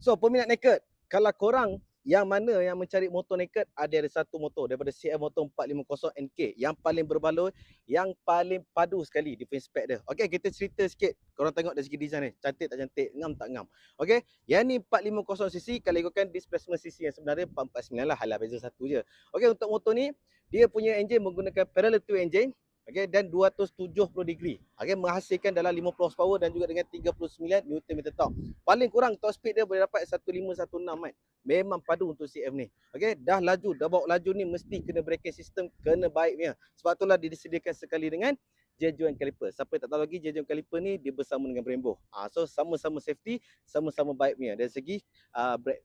So peminat naked, kalau korang yang mana yang mencari motor naked, ada satu motor daripada CF Motor 450 NK yang paling berbaloi, yang paling padu sekali di punya spek dia. Okey, kita cerita sikit. Korang tengok dari segi design ni, cantik tak cantik, ngam tak ngam. Okey, yang ni 450cc, kalau ikutkan displacement cc yang sebenarnya 449 lah, halah beza satu je. Okey, untuk motor ni dia punya enjin menggunakan parallel twin engine. Okey, dan 270 degree. Okey, menghasilkan dalam 50 horsepower dan juga dengan 39 Nm torque. Paling kurang top speed dia boleh dapat 1516 kan. Memang padu untuk CF ni. Okey, dah laju, dah bawa laju ni mesti kena braking system kena baik punya. Sebab itulah dia disediakan sekali dengan Jejuan caliper. Siapa tak tahu lagi Jejuan caliper ni dia bersama dengan Brembo. So sama-sama safety, sama-sama baik punya dari segi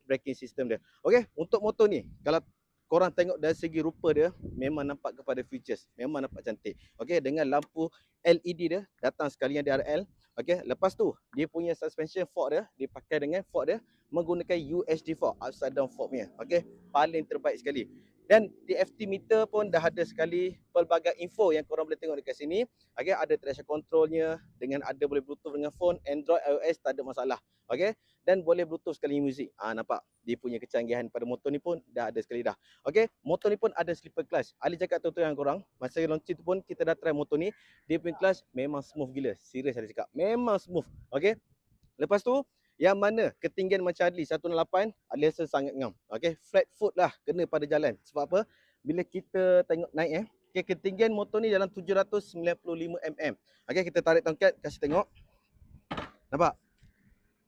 braking system dia. Okey, untuk motor ni kalau korang tengok dari segi rupa dia memang nampak kepada features, memang nampak cantik. Okey, dengan lampu LED dia datang sekalian DRL. Okey, lepas tu dia punya suspension fork dia dipakai dengan fork dia menggunakan UHD fork, upside down fork punya. Okey, paling terbaik sekali. Dan DFT meter pun dah ada sekali pelbagai info yang korang boleh tengok dekat sini. Okey, ada traction controlnya dengan ada boleh bluetooth dengan phone, Android, iOS tak ada masalah. Okey, dan boleh bluetooth sekali muzik. Nampak dia punya kecanggihan pada motor ni pun dah ada sekali dah. Okey, motor ni pun ada slipper clutch. Ali cakap tu yang korang, masa launching tu pun kita dah try motor ni, dia punya clutch memang smooth gila. Serius Ali cakap, memang smooth. Okey. Lepas tu yang mana ketinggian macam Adli 168, Adli rasa sangat ngam. Okey, flat foot lah kena pada jalan. Sebab apa? Bila kita tengok naik okay, ketinggian motor ni dalam 795 mm. Okey, kita tarik tongkat, kasih tengok. Nampak?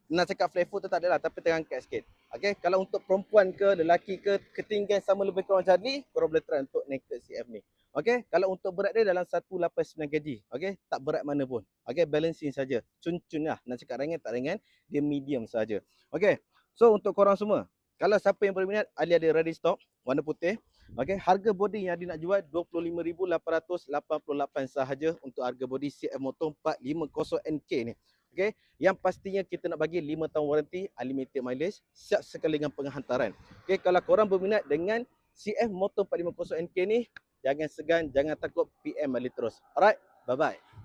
Nak cakap flat foot tu tak adalah, tapi terangkat sikit. Okey, kalau untuk perempuan ke lelaki ke ketinggian sama lebih kurang macam Adli, korang boleh try untuk naked CF ni. Okey, kalau untuk berat dia dalam 189 kg. Okey, tak berat mana pun. Okey, balancing saja. Cun-cun lah. Nak cakap ringan tak ringan, dia medium saja. Okey. So untuk korang semua, kalau siapa yang berminat, Ali ada ready stock warna putih. Okey, harga body yang Ali nak jual 25,888 sahaja untuk harga body CF Motor 450 NK ni. Okey, yang pastinya kita nak bagi 5 tahun waranti, unlimited mileage, siap sekali dengan penghantaran. Okey, kalau korang berminat dengan CF Motor 450 NK ni, jangan segan, jangan takut, PM Ali terus. Alright, bye-bye.